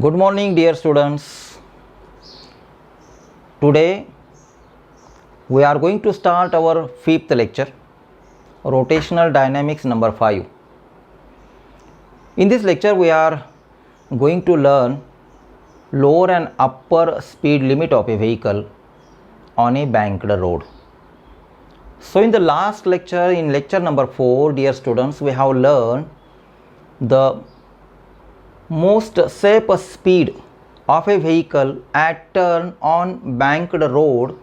Good morning, dear students. Today we are going to start our fifth lecture, rotational dynamics number 5. In this lecture we are going to learn lower and upper speed limit of a vehicle on a banked road. So in the last lecture, in lecture number 4, dear students, we have learned the most safe speed of a vehicle at turn on banked road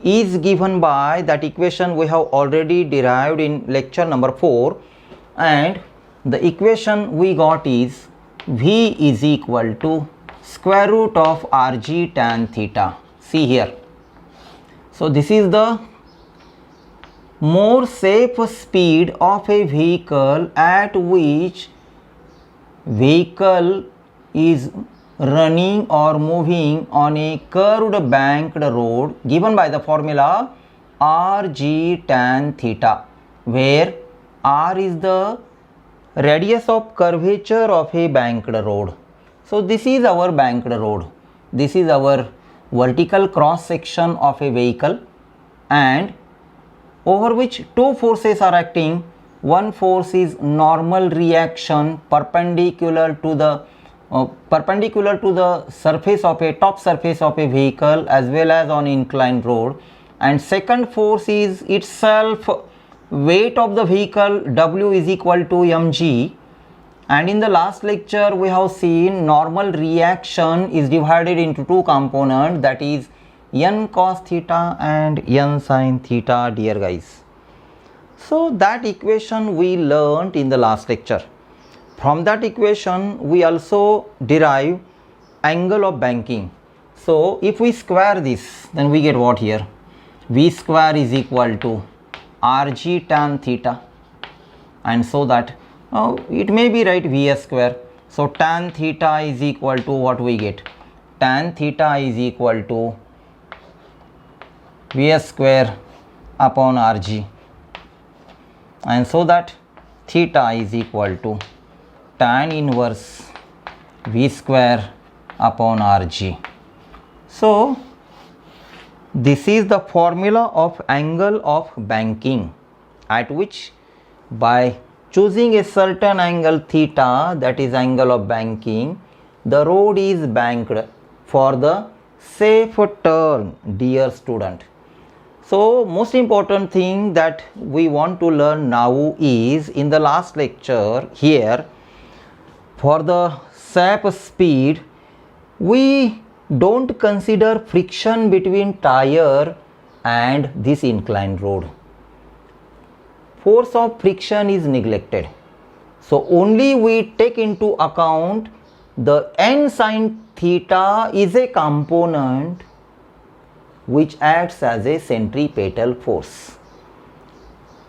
is given by that equation we have already derived in lecture number 4, and the equation we got is V is equal to square root of Rg tan theta. See here. So this is the more safe speed of a vehicle at which vehicle is running or moving on a curved banked road given by the formula Rg tan theta, where R is the radius of curvature of a banked road. So this is our banked road. This is our vertical cross section of a vehicle, and over which two forces are acting. One force is normal reaction perpendicular to the surface of a top surface of a vehicle as well as on inclined road, and second force is itself weight of the vehicle, W is equal to mg. And in the last lecture we have seen normal reaction is divided into two components, that is n cos theta and n sin theta, dear guys. So that equation we learnt in the last lecture. From that equation we also derive angle of banking. So if we square this, then we get what here? V square is equal to Rg tan theta, and so that it may be right Vs square. So tan theta is equal to what we get? Tan theta is equal to Vs square upon Rg, and so that theta is equal to tan inverse V square upon Rg. So this is the formula of angle of banking, at which by choosing a certain angle theta, that is angle of banking, the road is banked for the safe turn, dear student. So most important thing that we want to learn now is, in the last lecture here, for the safe speed we don't consider friction between tire and this inclined road. Force of friction is neglected. So only we take into account the n sin theta is a component which acts as a centripetal force.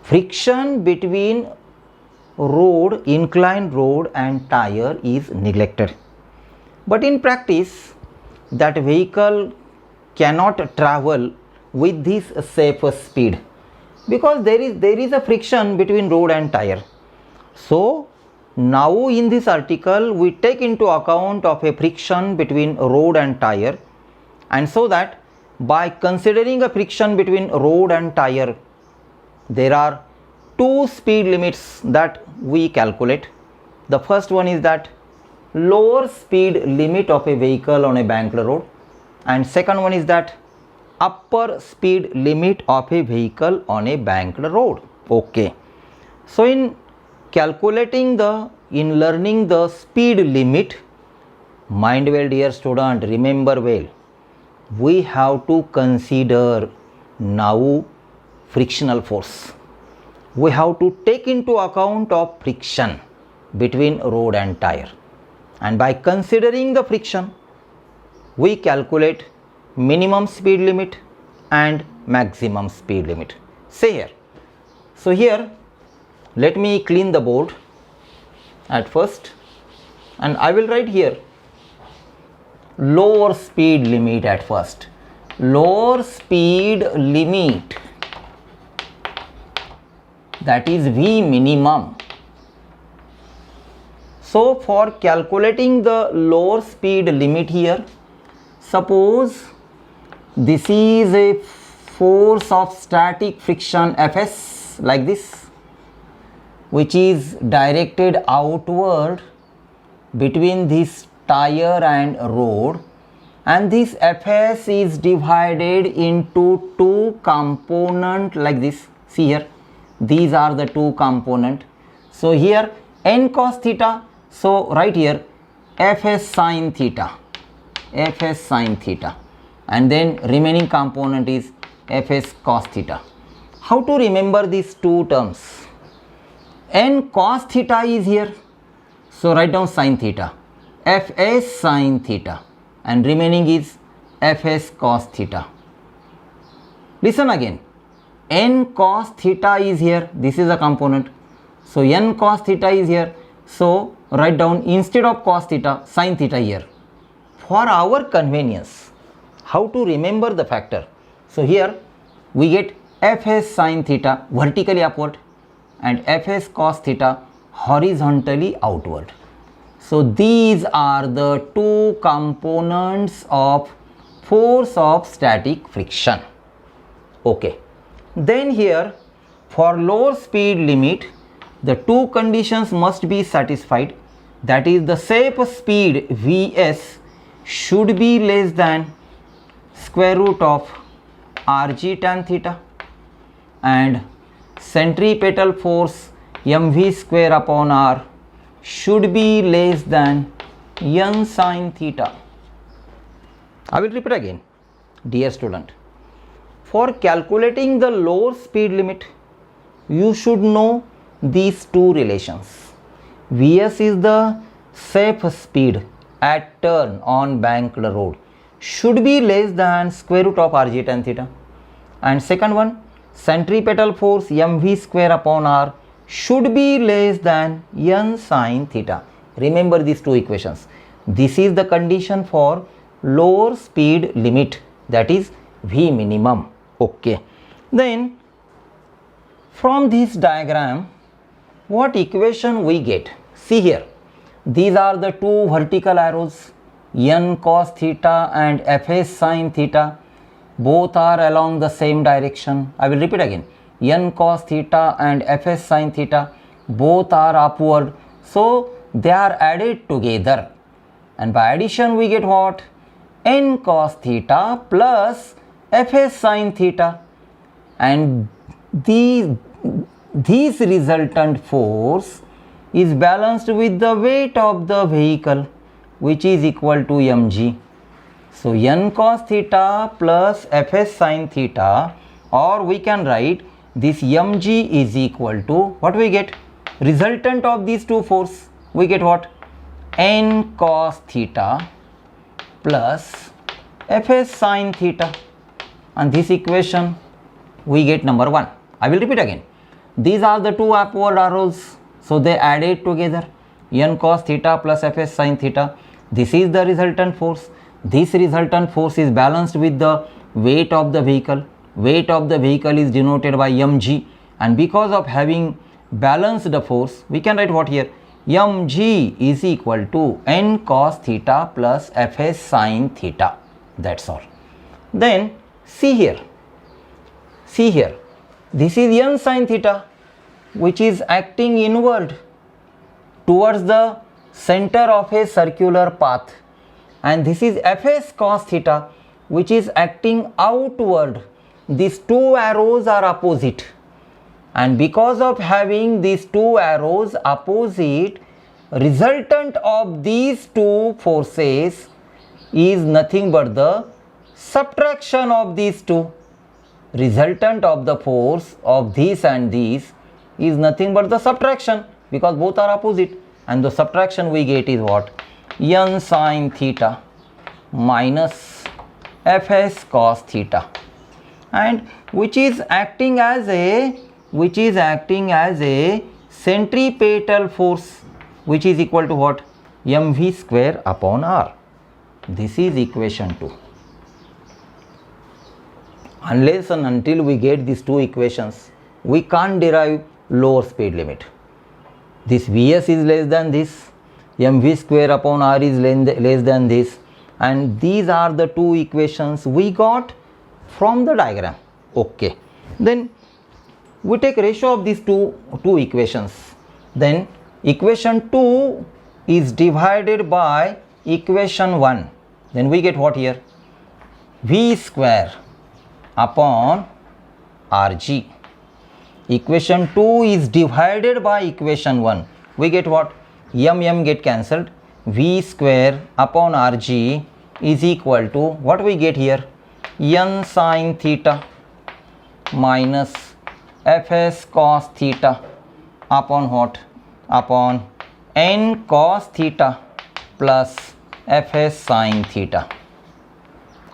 Friction between road, inclined road and tire is neglected. But in practice that vehicle cannot travel with this safe speed because there is a friction between road and tire. So now in this article we take into account of a friction between road and tire, and so that by considering a friction between road and tire, there are two speed limits that we calculate. The first one is that lower speed limit of a vehicle on a banked road, and second one is that upper speed limit of a vehicle on a banked road. Okay. So in learning the speed limit, mind well dear student, remember well, we have to consider now frictional force. We have to take into account of friction between road and tire, and by considering the friction we calculate minimum speed limit and maximum speed limit. Say here. So here let me clean the board at first, and I will write here lower speed limit at first. Lower speed limit, that is V minimum. So for calculating the lower speed limit here, suppose this is a force of static friction Fs like this, which is directed outward between this tire and road, and this Fs is divided into two components like this. See here, these are the two components. So here n cos theta, so right here Fs sin theta, Fs sin theta, and then remaining component is Fs cos theta. How to remember these two terms? N cos theta is here, so write down sin theta, Fs sin theta, and remaining is Fs cos theta. Listen again, n cos theta is here, this is a component, so n cos theta is here, so write down instead of cos theta sin theta here. For our convenience, how to remember the factor? So here we get Fs sin theta vertically upward and Fs cos theta horizontally outward. So these are the two components of force of static friction. Okay. Then here for lower speed limit, the two conditions must be satisfied. That is, the shape speed Vs should be less than square root of Rg tan theta, and centripetal force mv square upon r should be less than n sin theta. I will repeat again, dear student. For calculating the lower speed limit, you should know these two relations. Vs is the safe speed at turn on banked road, should be less than square root of Rg tan theta, and second one, centripetal force mv square upon r should be less than n sin theta. Remember these two equations. This is the condition for lower speed limit, that is V minimum. Okay. Then from this diagram, what equation we get? See here, these are the two vertical arrows, n cos theta and Fs sin theta. Both are along the same direction. I will repeat again, n cos theta and Fs sin theta, both are upward, so they are added together, and by addition we get what? N cos theta plus Fs sin theta, and this resultant force is balanced with the weight of the vehicle, which is equal to mg. So n cos theta plus Fs sin theta, or we can write this mg is equal to what we get? Resultant of these two force, we get what? N cos theta plus Fs sin theta, and this equation we get number 1. I will repeat again. These are the two upward arrows, so they added together, n cos theta plus Fs sin theta. This is the resultant force. This resultant force is balanced with the weight of the vehicle. Weight of the vehicle is denoted by mg, and because of having balanced the force, we can write what here? Mg is equal to n cos theta plus Fs sin theta. That's all. Then see here, this is n sin theta, which is acting inward towards the center of a circular path, and this is Fs cos theta, which is acting outward. These two arrows are opposite, and because of having these two arrows opposite, resultant of these two forces is nothing but the subtraction of these two. Resultant of the force of this and this is nothing but the subtraction, because both are opposite, and the subtraction we get is what? N sin theta minus Fs cos theta, and which is acting as a centripetal force, which is equal to what? mv square upon r. This is equation 2. Unless and until we get these two equations, we can't derive lower speed limit. This Vs is less than this, mv square upon r is less than this, and these are the two equations we got from the diagram. Okay, then we take ratio of these two equations. Then equation 2 is divided by equation 1. Then we get what here? V square upon Rg. Equation 2 is divided by equation 1. We get what? M get cancelled. V square upon Rg is equal to what we get here? N sin theta minus Fs cos theta upon what? Upon n cos theta plus Fs sin theta.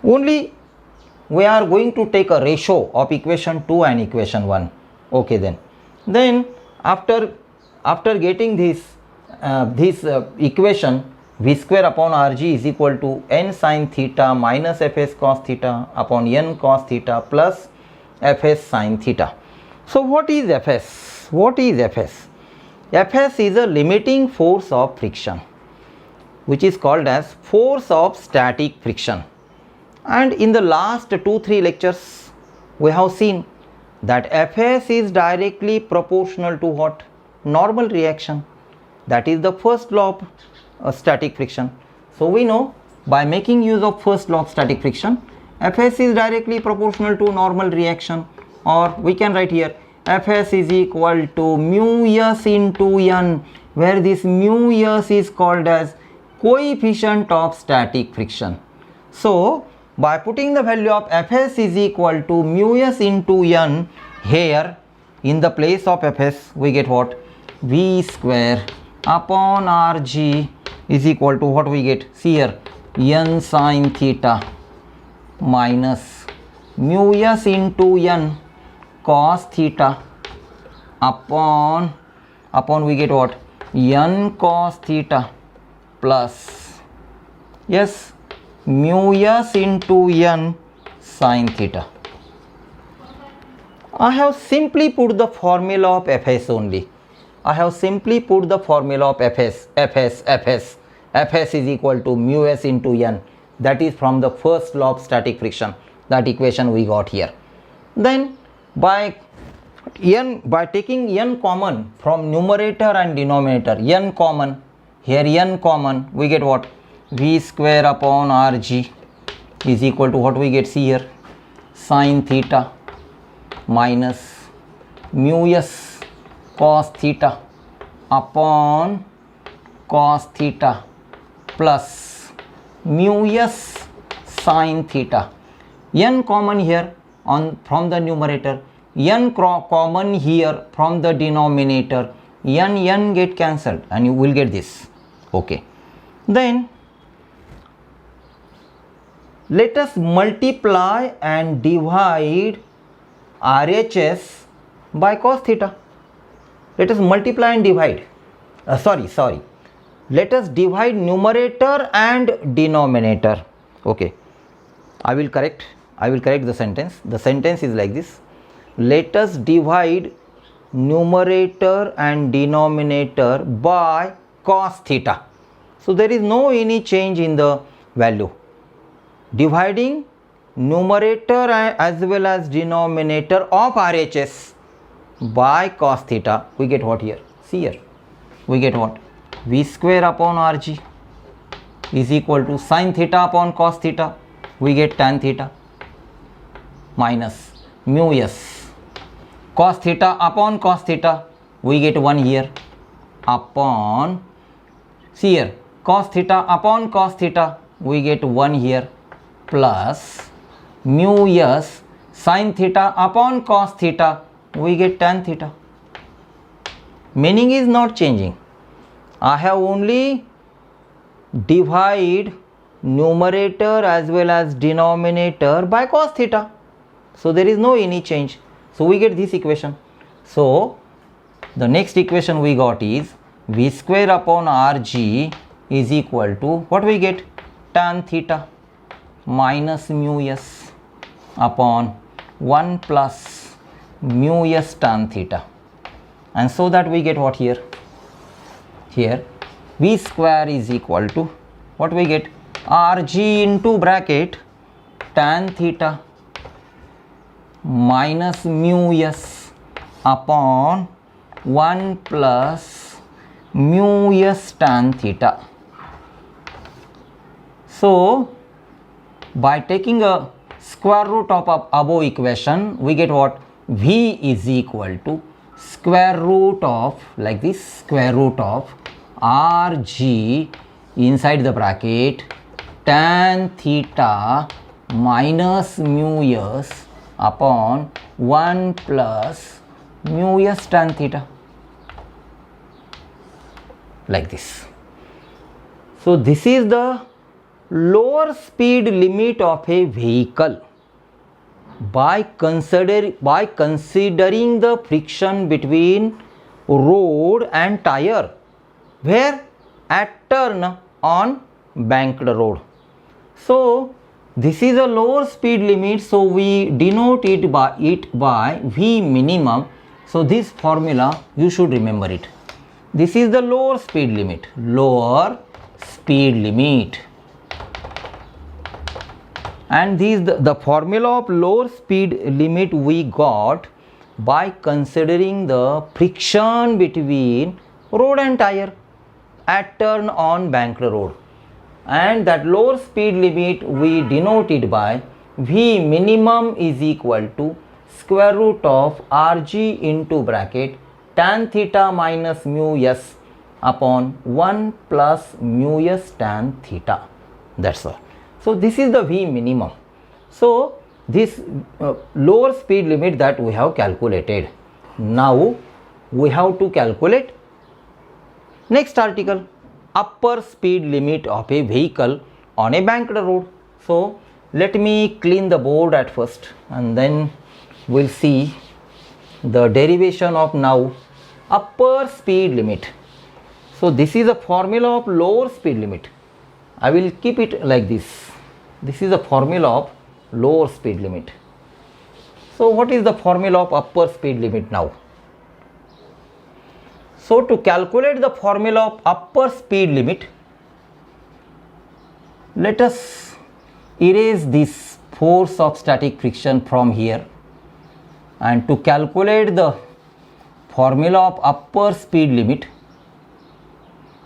Only we are going to take a ratio of equation 2 and equation 1. Okay, then after getting this equation, v square upon rg is equal to n sin theta minus Fs cos theta upon n cos theta plus Fs sin theta. So what is Fs? What is Fs? Fs is a limiting force of friction, which is called as force of static friction. And in the last 2-3 lectures we have seen that Fs is directly proportional to what? Normal reaction. That is the first law of static friction. So we know, by making use of first law of static friction, Fs is directly proportional to normal reaction, or we can write here Fs is equal to mu s into n, where this mu s is called as coefficient of static friction. So by putting the value of Fs is equal to mu s into n here in the place of Fs, we get what? V square upon Rg is equal to what we get? See here, n sin theta minus mu s into n cos theta upon we get what? N cos theta plus, yes, mu s into n sin theta. I have simply put the formula of Fs only. I have simply put the formula of Fs is equal to mu s into n. That is from the first law of static friction, that equation we got here. Then by taking n common from numerator and denominator, n common, here n common, we get what? V square upon Rg is equal to what we get? See here, sin theta minus mu s cos theta upon cos theta plus mu s sin theta. N common here from the numerator, n common here from the denominator, n get cancelled and you will get this. Okay, then let us multiply and divide RHS by cos theta. Let us multiply and divide. Sorry. Let us divide numerator and denominator. Okay, I will correct the sentence. The sentence is like this: let us divide numerator and denominator by cos theta. So there is no any change in the value. Dividing numerator as well as denominator of RHS by cos theta, we get what here? See here, we get what? V square upon Rg is equal to sin theta upon cos theta, we get tan theta minus mu s cos theta upon cos theta, we get 1 here upon, see here, cos theta upon cos theta, we get 1 here plus mu s sin theta upon cos theta, we get tan theta. Meaning is not changing. I have only divide numerator as well as denominator by cos theta. So there is no any change. So we get this equation. So the next equation we got is v square upon rg is equal to what we get? Tan theta minus mu s upon 1 plus mu s tan theta. And so that we get what here? Here V square is equal to what we get, Rg into bracket tan theta minus mu s upon 1 plus mu s tan theta. So by taking a square root of above equation, we get what, V is equal to square root of, like this, square root of Rg inside the bracket tan theta minus mu s upon 1 plus mu s tan theta, like this. So this is the lower speed limit of a vehicle by considering the friction between road and tire, where at turn on banked road. So this is a lower speed limit, so we denote it by V minimum. So this formula you should remember it. This is the lower speed limit, and the formula of lower speed limit we got by considering the friction between road and tire at turn on banked road, and that lower speed limit we denote it by V minimum is equal to square root of Rg into bracket tan theta minus mu s upon 1 plus mu s tan theta. That's all. So this is the V minimum. So this lower speed limit that we have calculated. Now we have to calculate next article, upper speed limit of a vehicle on a banked road. So let me clean the board at first, and then we'll see the derivation of now upper speed limit. So this is a formula of lower speed limit. I will keep it like this. This is the formula of lower speed limit. So what is the formula of upper speed limit now? So to calculate the formula of upper speed limit, let us erase this force of static friction from here, and to calculate the formula of upper speed limit,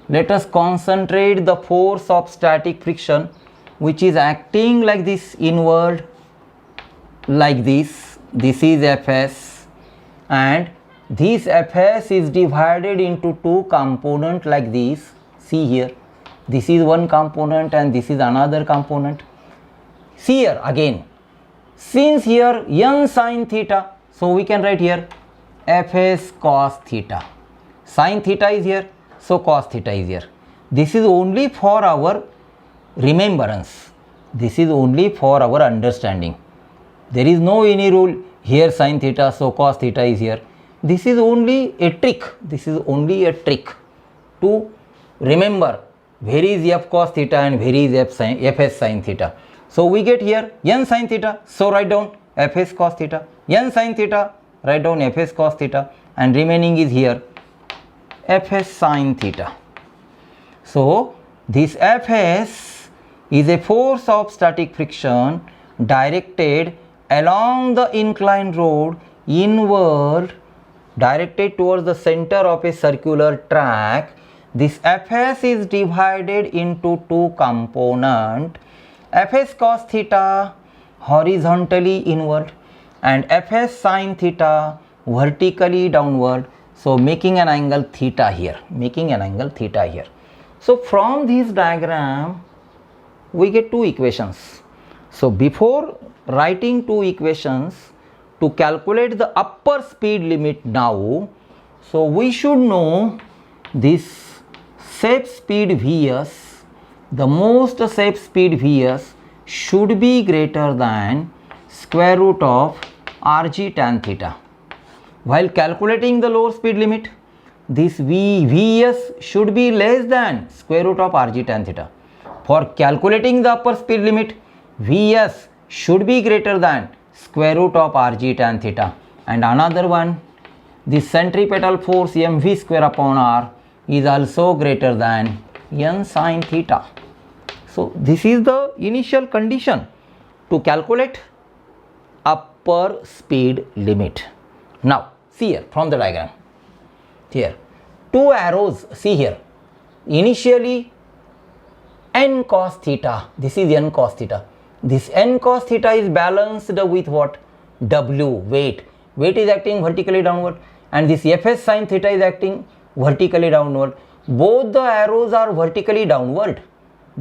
let us concentrate the force of static friction which is acting like this inward, like this. This is Fs, and this Fs is divided into two components like this. See here, this is one component and this is another component. See here again, since here n sin theta, so we can write here Fs cos theta. Sin theta is here, so cos theta is here. This is only for our remembrance. This is only for our understanding. There is no any rule here sin theta, so cos theta is here. This is only a trick. This is only a trick to remember where is f cos theta and where is fs sin theta. So we get here n sin theta, so write down fs cos theta, n sin theta, write down fs cos theta, and remaining is here fs sin theta. So this fs is a force of static friction directed along the inclined road inward, directed towards the center of a circular track. This fs is divided into two components, fs cos theta horizontally inward and fs sin theta vertically downward, so making an angle theta here, So from this diagram we get two equations. So before writing two equations to calculate the upper speed limit now, so we should know this safe speed Vs, the most safe speed Vs should be greater than square root of Rg tan theta. While calculating the lower speed limit, this Vs should be less than square root of Rg tan theta. For calculating the upper speed limit, Vs should be greater than square root of Rg tan theta. And another one, the centripetal force mv square upon r is also greater than n sin theta. So this is the initial condition to calculate upper speed limit. Now see here from the diagram, here two arrows, see here, initially n cos theta, this is n cos theta, this n cos theta is balanced with what? W, weight is acting vertically downward, and this fs sin theta is acting vertically downward. Both the arrows are vertically downward.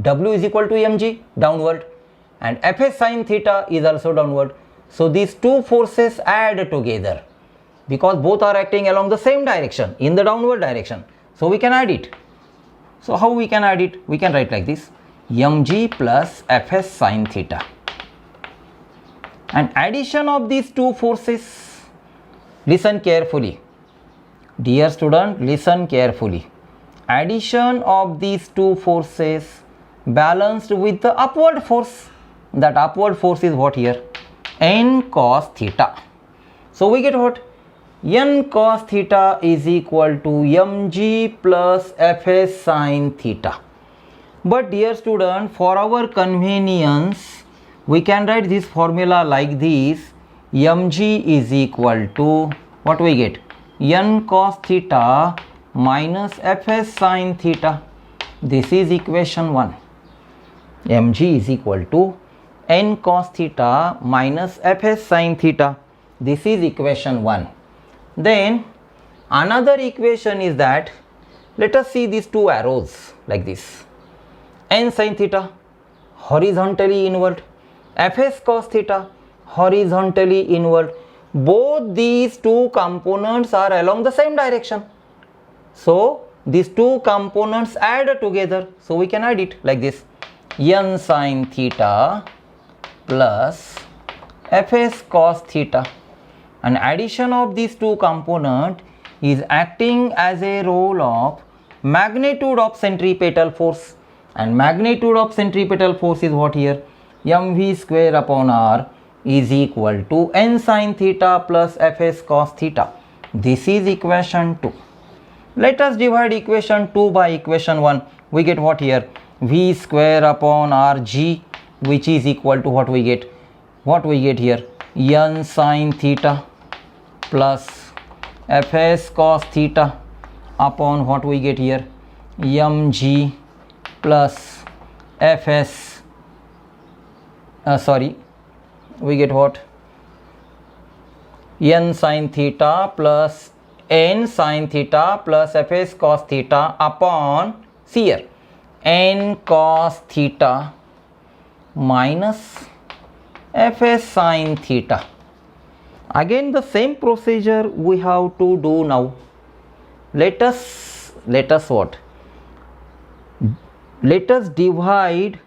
W is equal to mg, downward, and fs sin theta is also downward. So these two forces add together because both are acting along the same direction, in the downward direction. So we can add it. So how we can add it? We can write like this: mg plus fs sin theta. And addition of these two forces, listen carefully. Dear student, listen carefully. Addition of these two forces balanced with the upward force. That upward force is what here? N cos theta. So we get what? N cos theta is equal to mg plus fs sin theta. But dear student, for our convenience, we can write this formula like this: mg is equal to, what we get? N cos theta minus fs sin theta. This is equation 1. mg is equal to n cos theta minus fs sin theta. This is equation 1. Then another equation is that, let us see these two arrows like this: n sin theta horizontally inward, fs cos theta horizontally inward. Both these two components are along the same direction. So these two components add together. So we can add it like this: n sin theta plus fs cos theta. And addition of these two components is acting as a role of magnitude of centripetal force. And magnitude of centripetal force is what here? mv square upon r is equal to n sin theta plus fs cos theta. This is equation 2. Let us divide equation 2 by equation 1. We get what here? v square upon rg, which is equal to what we get? What we get here? n sin theta plus fs cos theta upon what we get here? mg plus fs, we get what? n sin theta plus n sin theta plus fs cos theta upon, see here, n cos theta minus fs sin theta. Again the same procedure we have to do now. Let us what? Let us divide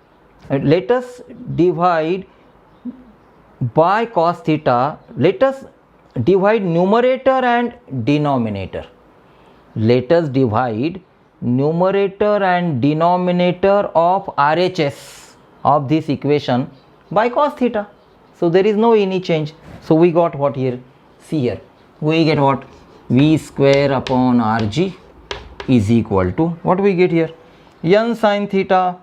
by cos theta. Let us divide numerator and denominator. Let us divide numerator and denominator of RHS of this equation by cos theta. So there is no any change. So we got what here? See here, we get what? v square upon rg is equal to, what we get here? n sin theta,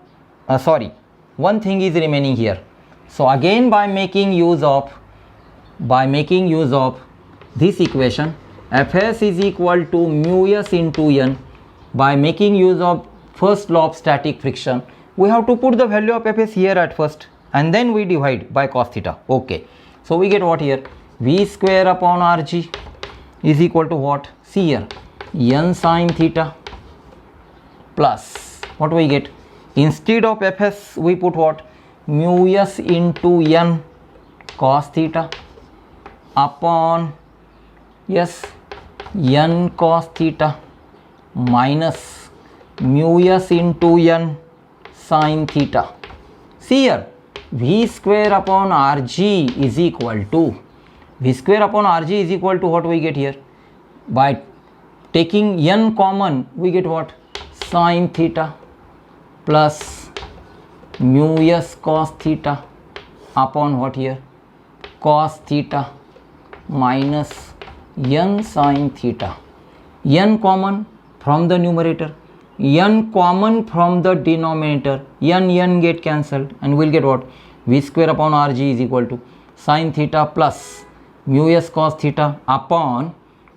one thing is remaining here. So again by making use of this equation, fs is equal to mu s into n. By making use of first law of static friction, we have to put the value of fs here at first, and then we divide by cos theta. Okay, so we get what here? v square upon rg is equal to what? See here, n sin theta plus, what we get? Instead of fs we put what? Mu s into n cos theta upon n cos theta minus mu s into n sin theta. See here, v square upon rg is equal to, what we get here? By taking n common, we get what? Sin theta plus mu s cos theta upon what here? Cos theta minus n sin theta. N common from the numerator, n common from the denominator, n get cancelled, and we'll get what? V square upon Rg is equal to sin theta plus mu s cos theta upon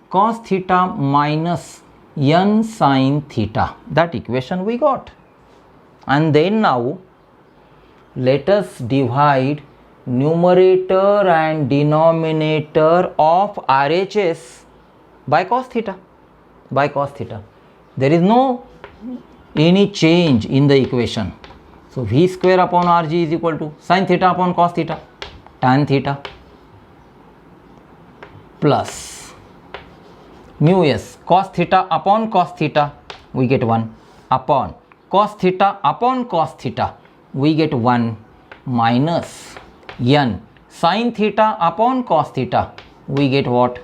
cos theta minus n sin theta. That equation we got. And then now let us divide numerator and denominator of RHS by cos theta. There is no any change in the equation. So V square upon Rg is equal to sin theta upon cos theta tan theta plus mu s cos theta upon cos theta, we get 1 upon cos theta upon cos theta, we get 1 minus n sin theta upon cos theta, we get what?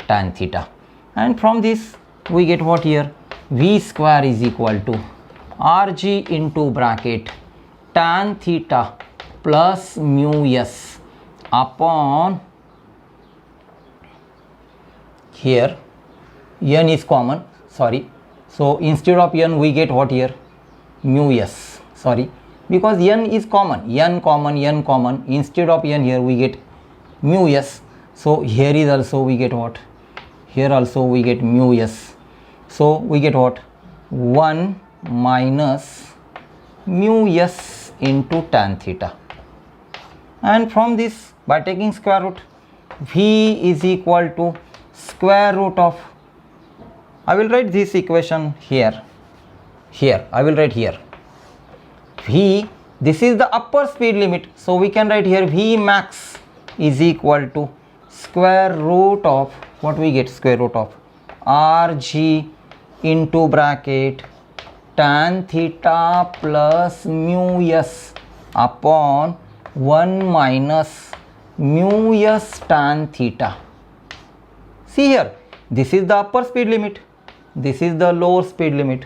Tan theta. And from this we get what here? V square is equal to Rg into bracket tan theta plus mu s upon, here n is common, sorry, so instead of n we get what here? Mu s, sorry, because n is common, n common, instead of n here we get mu s. So here is also we get what? Here also we get mu s. So we get what? 1 minus mu s into tan theta. And from this, by taking square root, V is equal to square root of, I will write this equation here, I will write here V, this is the upper speed limit, so we can write here V max is equal to square root of, what we get? Square root of Rg into bracket tan theta plus mu s upon 1 minus mu s tan theta. See here, this is the upper speed limit, this is the lower speed limit.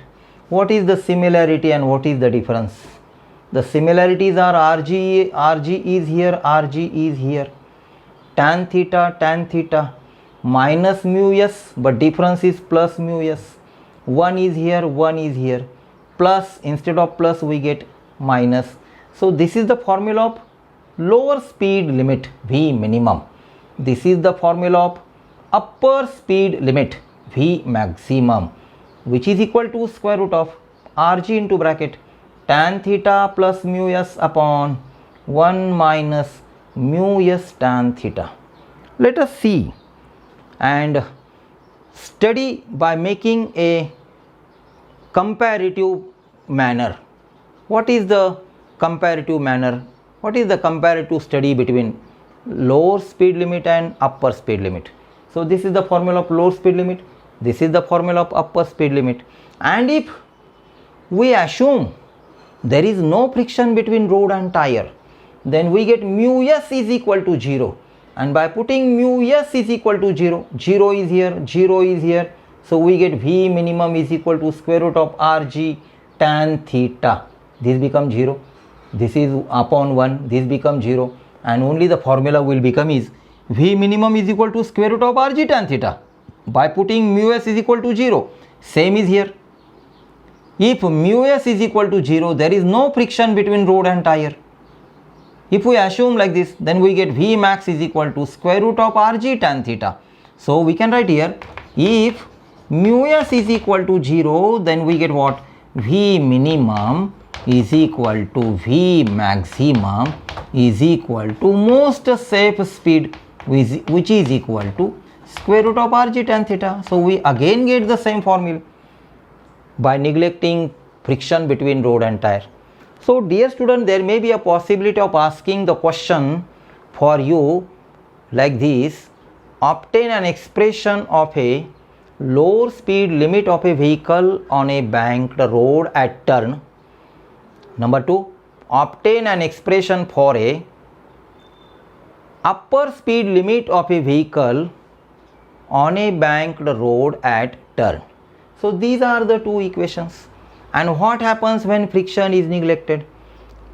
What is the similarity and what is the difference? The similarities are Rg is here, tan theta minus mu s, but difference is plus mu s. 1 is here, plus, instead of plus we get minus. So this is the formula of lower speed limit V minimum. This is the formula of upper speed limit V maximum, which is equal to square root of Rg into bracket tan theta plus mu s upon 1 minus mu s tan theta. Let us see and study by making a comparative manner. What is the comparative manner? What is the comparative study between lower speed limit and upper speed limit? So this is the formula of lower speed limit, this is the formula of upper speed limit. And if we assume there is no friction between rod and tire, then we get mu s is equal to 0. And by putting mu s is equal to 0, 0 is here, so we get V minimum is equal to square root of Rg tan theta. This becomes 0, this is upon 1, this becomes 0, and only the formula will become is V minimum is equal to square root of Rg tan theta. By putting mu s is equal to 0, same is here. If mu s is equal to 0, there is no friction between rod and tire. If we assume like this, then we get V max is equal to square root of Rg tan theta. So we can write here, if mu s is equal to 0, then we get what? V minimum is equal to V maximum is equal to most safe speed, which is equal to square root of Rg tan theta. So we again get the same formula by neglecting friction between rod and tire. So dear student, there may be a possibility of asking the question for you like this: obtain an expression of a lower speed limit of a vehicle on a banked road at turn. Number 2, obtain an expression for a upper speed limit of a vehicle on a banked road at turn. So these are the two equations. And what happens when friction is neglected?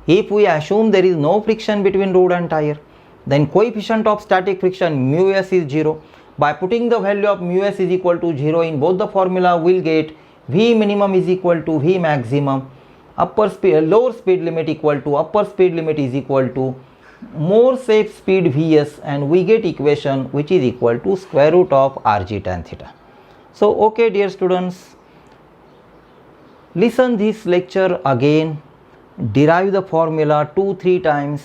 If we assume there is no friction between rod and tire, then coefficient of static friction mu s is 0. By putting the value of mu s is equal to 0 in both the formula, we'll get V minimum is equal to V maximum, lower speed limit equal to upper speed limit is equal to more safe speed Vs, and we get equation which is equal to square root of Rg tan theta. So okay dear students, listen this lecture again, derive the formula 2-3 times,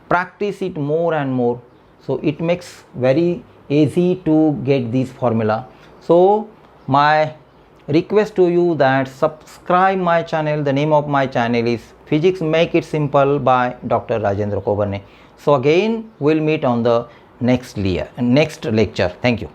practice it more and more, so it makes very easy to get this formula. So my request to you that subscribe my channel. The name of my channel is Physics Make It Simple by Dr. Rajendra Kobarne. So again we'll meet on the next lecture. Thank you.